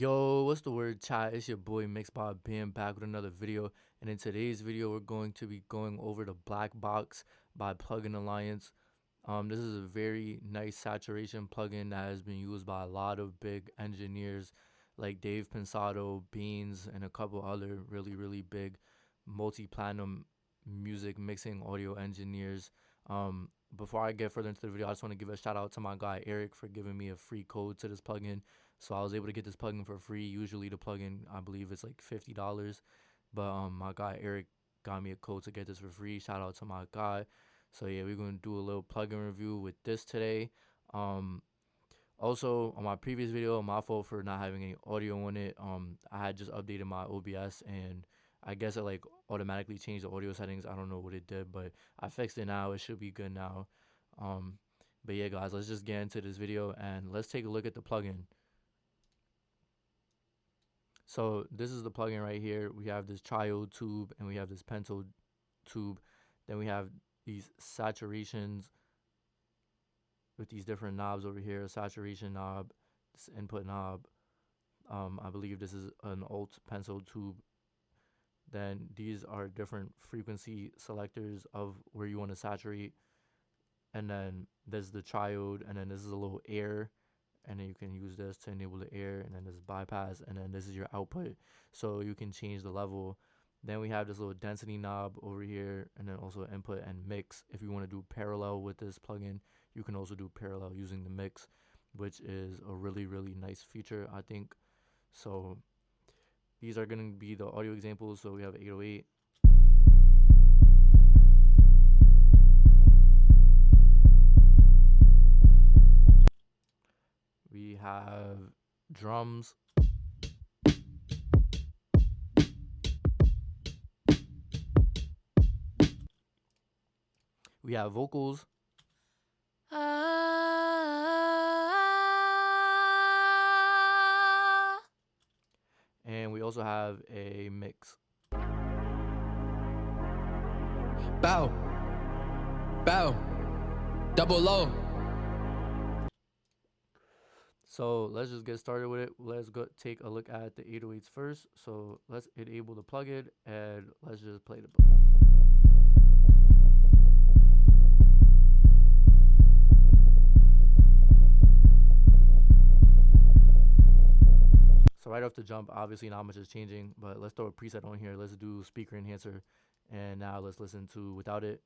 Yo, what's the word, chat? It's your boy Mixed by Bam back with another video. And in today's video, we're going to be going over the Black Box by Plugin Alliance. This is a very nice saturation plugin that has been used by a lot of big engineers like Dave Pensado, Beans, and a couple other really big multi-platinum music mixing audio engineers. Before I get further into the video, I just want to give a shout out to my guy Eric for giving me a free code to this plugin. So I was able to get this plugin for free. Usually the plugin, I believe it's like $50, but my guy Eric got me a code to get this for free. Shout out to my guy. So yeah, we're gonna do a little plugin review with this today. Also on my previous video, my fault for not having any audio on it. I had just updated my OBS and I guess it like automatically changed the audio settings. I don't know what it did, but I fixed it now. It should be good now. But yeah, guys, let's just get into this video and let's take a look at the plugin. So this is the plugin right here. We have this triode tube and we have this pentode tube. Then we have these saturations with these different knobs over here. A saturation knob, this input knob. I believe this is an alt pencil tube. Then these are different frequency selectors of where you want to saturate. And then there's the triode, and then this is a little air. And then you can use this to enable the air, and then this is bypass, and then this is your output, so you can change the level. Then we have this little density knob over here, and then also input and mix. If you want to do parallel with this plugin, you can also do parallel using the mix, which is a really nice feature, I think. So these are going to be the audio examples. So we have 808. We have drums. We have vocals. And we also have a mix. Bow. Bow. Double low. So let's just get started with it. Let's go take a look at the 808s first. So let's enable the plugin and let's just play the plugin. So right off the jump, obviously not much is changing, but let's throw a preset on here. Let's do speaker enhancer, and now let's listen to without it.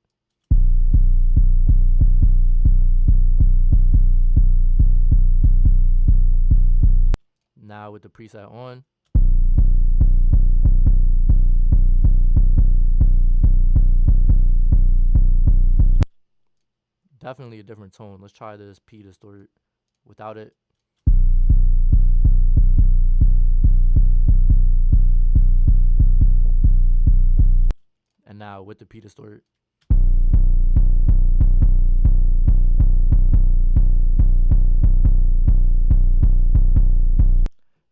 Now with the preset on. Definitely a different tone. Let's try this P distort without it. And now with the P distort.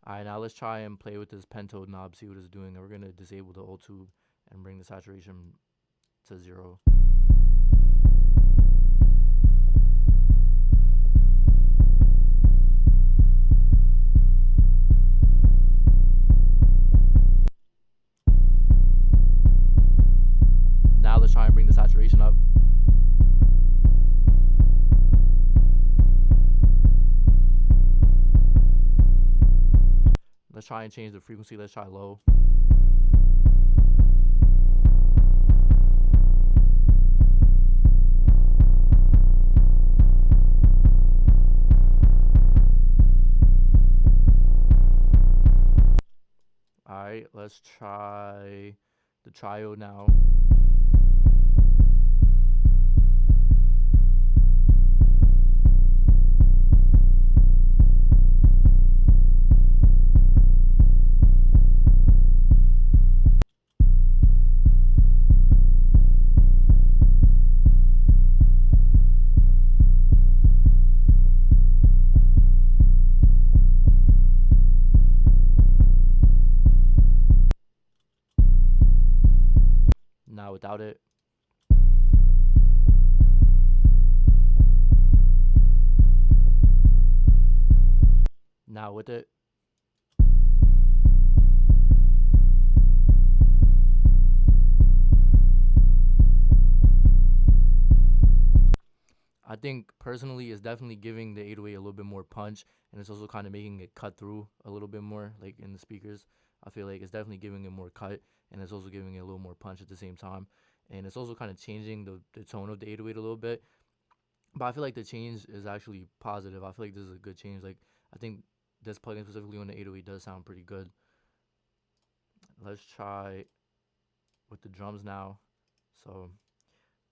Alright, now let's try and play with this pentode knob, see what it's doing. And we're going to disable the old tube and bring the saturation to 0. Now let's try and bring the saturation up. Let's try and change the frequency. Let's try low. Alright, let's try the triode now. Now without it. Now with it. think personally it's definitely giving the 808 a little bit more punch, and it's also kind of making it cut through a little bit more, like in the speakers. I feel like it's definitely giving it more cut, and it's also giving it a little more punch at the same time. And it's also kind of changing the tone of the 808 a little bit. But I feel like the change is actually positive. I feel like this is a good change. Like, I think this plugin specifically on the 808 does sound pretty good. Let's try with the drums now. So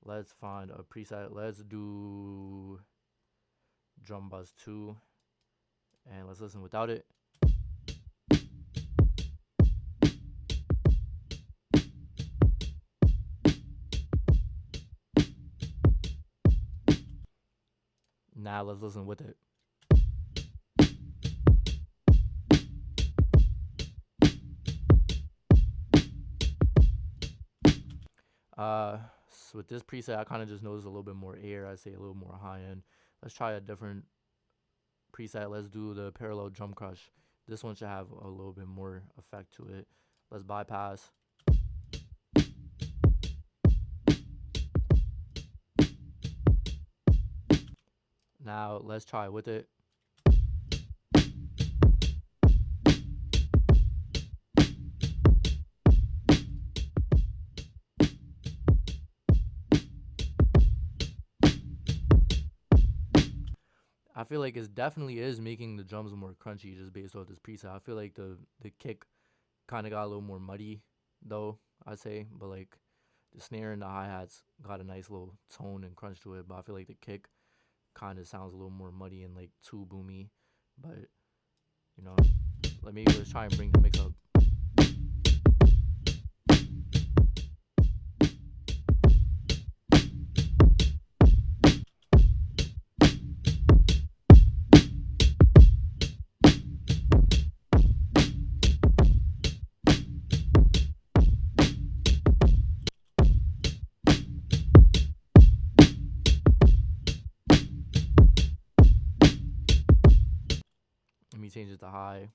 let's find a preset. Let's do drum buzz 2, and let's listen without it. Now let's listen with it. So with this preset, I kind of just noticed a little bit more air. I'd say a little more high end. Let's try a different preset. Let's do the parallel drum crush. This one should have a little bit more effect to it. Let's bypass. Now let's try with it. I feel like it definitely is making the drums more crunchy just based off this preset. I feel like the kick kind of got a little more muddy though, I'd say, but like the snare and the hi-hats got a nice little tone and crunch to it, but I feel like the kick kind of sounds a little more muddy and like too boomy. But you know, let's try and bring the mix up. Let me change it to high.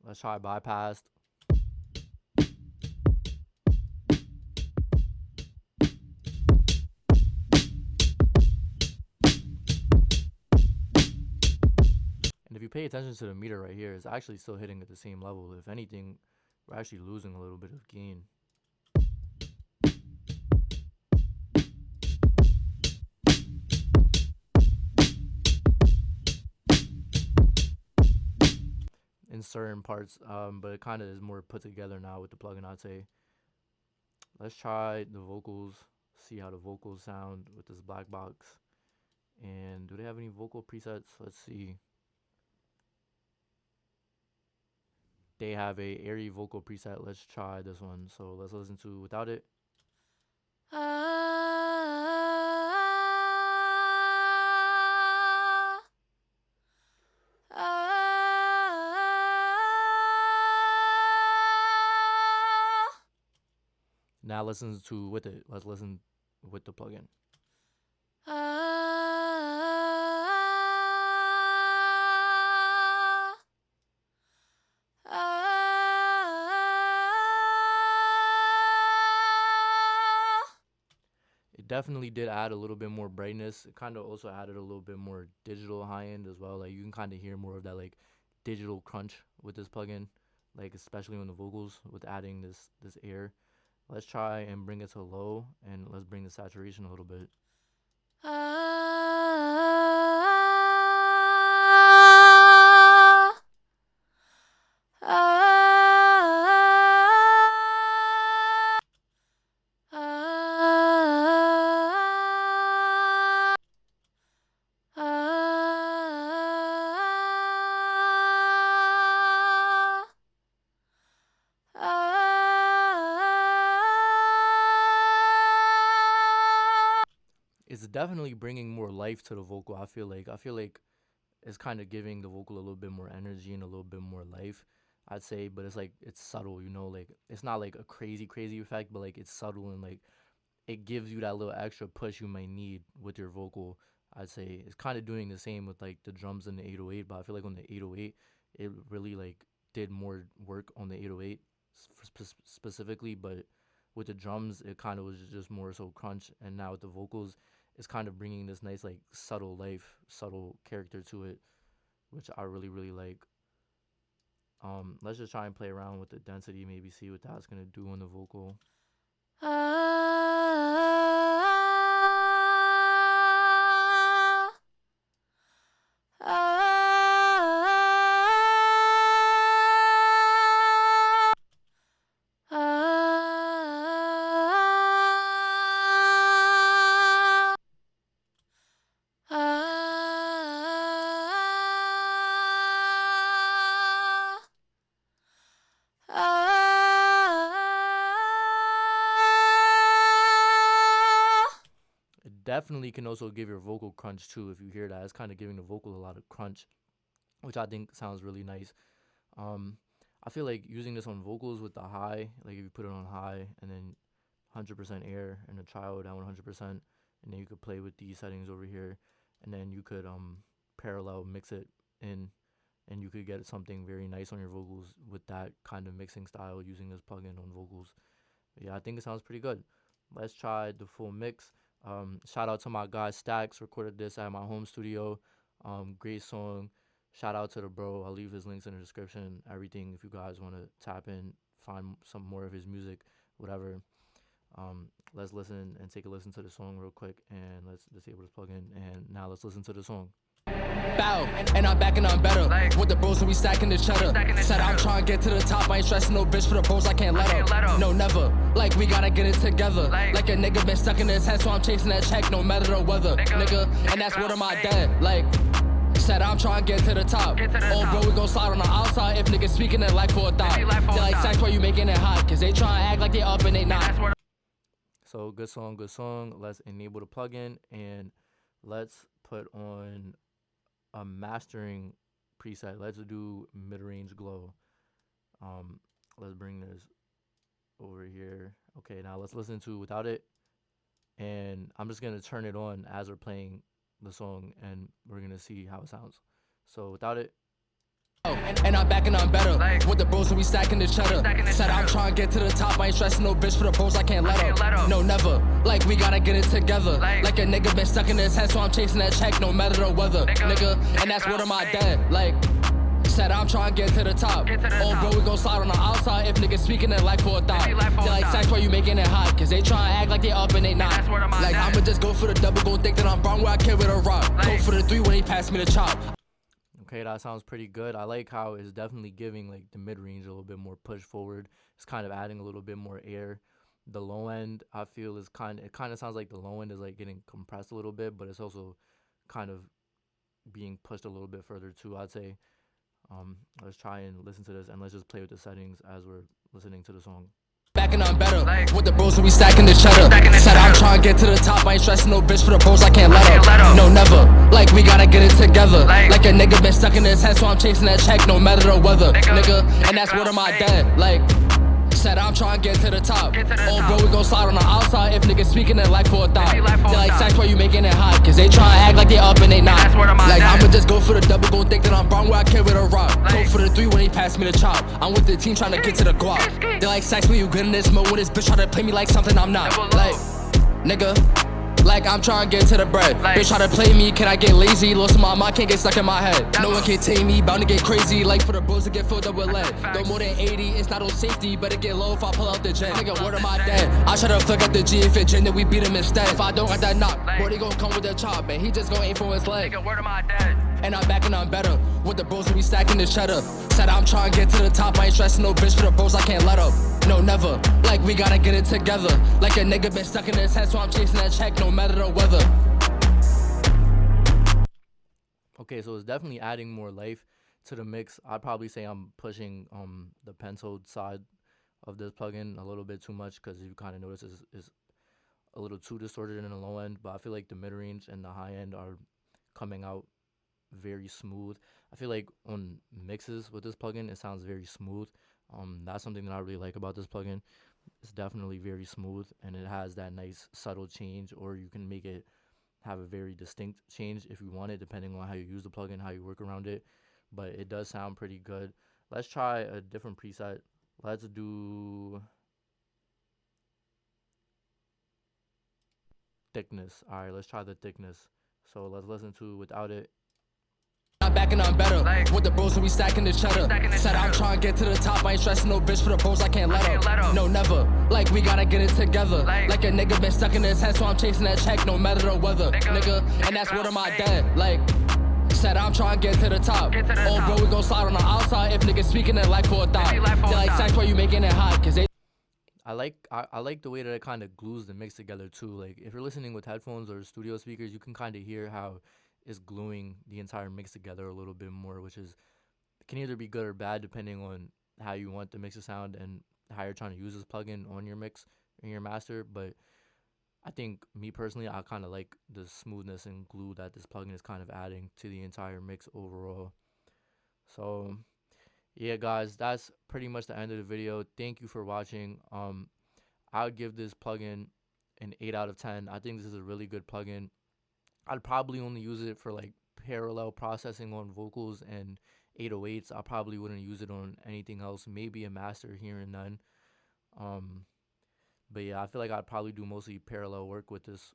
Let's try bypassed. And if you pay attention to the meter right here, it's actually still hitting at the same level. If anything, we're actually losing a little bit of gain. In certain parts, but it kind of is more put together now with the plugin, I'd say. Let's try the vocals, see how the vocals sound with this black box. And do they have any vocal presets? Let's see. They have a airy vocal preset. Let's try this one. So let's listen to without it. Now listen to with it. Let's listen with the plugin. It definitely did add a little bit more brightness. It kind of also added a little bit more digital high end as well. Like you can kind of hear more of that like digital crunch with this plugin, like especially on the vocals with adding this air. Let's try and bring it to low, and let's bring the saturation a little bit. It's definitely bringing more life to the vocal. I feel like it's kind of giving the vocal a little bit more energy and a little bit more life. I'd say, but it's like it's subtle, you know, like it's not like a crazy effect, but like it's subtle and like it gives you that little extra push you might need with your vocal. I'd say it's kind of doing the same with like the drums in the 808, but I feel like on the 808, it really like did more work on the 808 specifically, but with the drums, it kind of was just more so crunch, and now with the vocals, it's kind of bringing this nice like subtle life, subtle character to it, which I really like. Let's just try and play around with the density, maybe see what that's gonna do on the vocal. It definitely can also give your vocal crunch too. If you hear that, it's kind of giving the vocal a lot of crunch, which I think sounds really nice. Um, I feel like using this on vocals with the high, like if you put it on high and then 100% air and the trial down 100%, and then you could play with these settings over here, and then you could parallel mix it in, and you could get something very nice on your vocals with that kind of mixing style using this plugin on vocals. But yeah, I think it sounds pretty good. Let's try the full mix. Shout out to my guy Stacks, recorded this at my home studio. Great song. Shout out to the bro. I'll leave his links in the description. Everything if you guys want to tap in, find some more of his music, whatever. Let's listen and take a listen to the song real quick, and let's disable this plugin. And now let's listen to the song. Bow, and I'm back and I'm better. With the bros and we stacking the cheddar. Said I'm trying to get to the top, I ain't stressing no bitch for the bros, I can't let up. No, never. Like we gotta get it together. Like a nigga been stuck in his head, so I'm chasing that check no matter the weather. Nigga, and that's what am I dead. Like, said I'm trying to get to the top. Oh, bro, we gon' slide on the outside if niggas speaking it like for a thought. They like sex while you making it hot, cause they try to act like they up and they not. So good song, good song. Let's enable the plugin and let's put on a mastering preset. Let's do mid-range glow. Let's bring this over here. Okay, now let's listen to without it, and I'm just gonna turn it on as we're playing the song, and we're gonna see how it sounds. So without it. And I'm back and I'm better. With the bros and we stacking the cheddar. Said I'm trying to get to the top, I ain't stressing no bitch for the bros, I can't let up. No, never. Like we gotta get it together. Like a nigga been stuck in his head, so I'm chasing that check no matter the weather. Nigga, and that's what am I dead. Like, said I'm trying to get to the top. Oh, bro, we gon' slide on the outside if niggas speaking it like for a thought. They like sex while you making it hot, cause they try to act like they up and they not. Like I'ma just go for the double, gon' think that I'm wrong where I carry the rock. Go for the 3 when he passed me the chop. Okay, that sounds pretty good. I like how it's definitely giving like the mid-range a little bit more push forward. It's kind of adding a little bit more air. The low end, I feel, is it kind of sounds like the low end is like getting compressed a little bit, but it's also kind of being pushed a little bit further too, I'd say. Let's try and listen to this, and let's just play with the settings as we're listening to the song. Back and I'm better. With the bros and we stacking the cheddar. Said I'm trying to get to the top, I ain't stressing no bitch for the bros, I can't let up. No, never. Like we gotta get it together. Like a nigga been stuck in his head, so I'm chasing that check no matter the weather. Nigga, and that's what am I dead. Like, said I'm trying to get to the top. Oh, bro, we gon' slide on the outside if niggas speaking it like for a thought. They like sex while you making it hot, cause they try to act like they up and they not. Like I'ma just go for the double, gon' think that I'm wrong where I carry the rock. Go for the 3 when he passed me the chop. I'm with the team trying to get to the guap. They like sex when you get in this mode when this bitch try to play me like something I'm not. Like, nigga, like I'm trying to get to the bread. Bitch try to play me, can I get lazy? Lost my mind, can't get stuck in my head. No one can tame me, bound to get crazy. Like for the bros to get filled up with lead. No more than 80, it's not on safety. Better get low if I pull out the jet. Nigga, word of my dad. I try to flick up the G if it gin, then we beat him instead. If I don't got that knock, boy, they gon' come with the chop, man. He just gon' aim for his leg. Nigga, word of my dad. And I'm back and I'm better. With the bros and we stacking the cheddar. Said I'm trying to get to the top, I ain't stressing no bitch for the bros, I can't let up. No, never. Like we gotta get it together. Like a nigga been stuck in his head, so I'm chasing that check no matter the weather. Okay, so it's definitely adding more life to the mix. I'd probably say I'm pushing the pencil side of this plugin a little bit too much, because you kind of notice is a little too distorted in the low end. But I feel like the mid range and the high end are coming out very smooth. I feel like on mixes with this plugin, it sounds very smooth. That's something that I really like about this plugin. It's definitely very smooth, and it has that nice subtle change, or you can make it have a very distinct change if you want it, depending on how you use the plugin, how you work around it. But it does sound pretty good. Let's try a different preset. Let's do thickness. All right, let's try the thickness. So let's listen to without it. I'm back and I'm better. With the bros, so we stacking the cheddar. Said I'm trying to get to the top. I ain't stressing no bitch for the bros, I can't let up. No, never. Like, we gotta get it together. Like a nigga been stuck in his head, so I'm chasing that check no matter the weather. Nigga, and that's what am I dead. Like, said I'm trying to get to the top. Oh, bro, we gon' slide on the outside if niggas speaking it like for a thought. They like, sex why you making it hot, cause they. I like the way that it kind of glues the mix together too. Like, if you're listening with headphones or studio speakers, you can kind of hear how it's gluing the entire mix together a little bit more, which is can either be good or bad depending on how you want the mix to sound and how you're trying to use this plugin on your mix and your master. But I think, me personally, I kind of like the smoothness and glue that this plugin is kind of adding to the entire mix overall. So yeah, guys, that's pretty much the end of the video. Thank you for watching. I would give this plugin an 8 out of 10. I think this is a really good plugin. I'd probably only use it for like parallel processing on vocals and 808s. I probably wouldn't use it on anything else, maybe a master here and then. But yeah, I feel like I'd probably do mostly parallel work with this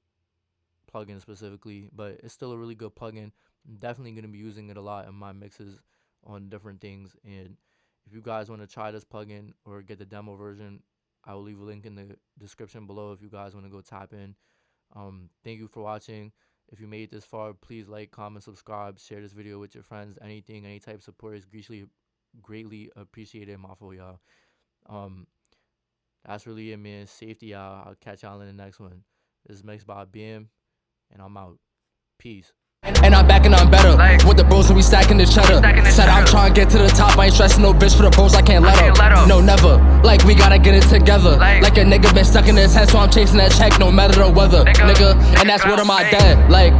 plugin specifically, but it's still a really good plugin. I'm definitely going to be using it a lot in my mixes on different things. And if you guys want to try this plugin or get the demo version, I will leave a link in the description below if you guys want to go tap in. Thank you for watching. If you made it this far, please like, comment, subscribe, share this video with your friends. Any type of support is greatly appreciated, my for y'all. That's really it, man. Safety, y'all. I'll catch y'all in the next one. This is Mixed by Bam, and I'm out. Peace. And I'm back and I'm better. With the bros, so we stacking the cheddar. Said I'm trying to get to the top. I ain't stressing no bitch for the bros, I can't let up. No, never. Like, we gotta get it together. Like a nigga been stuck in his head, so I'm chasing that check no matter the weather. Nigga, and that's what am I dead. Like.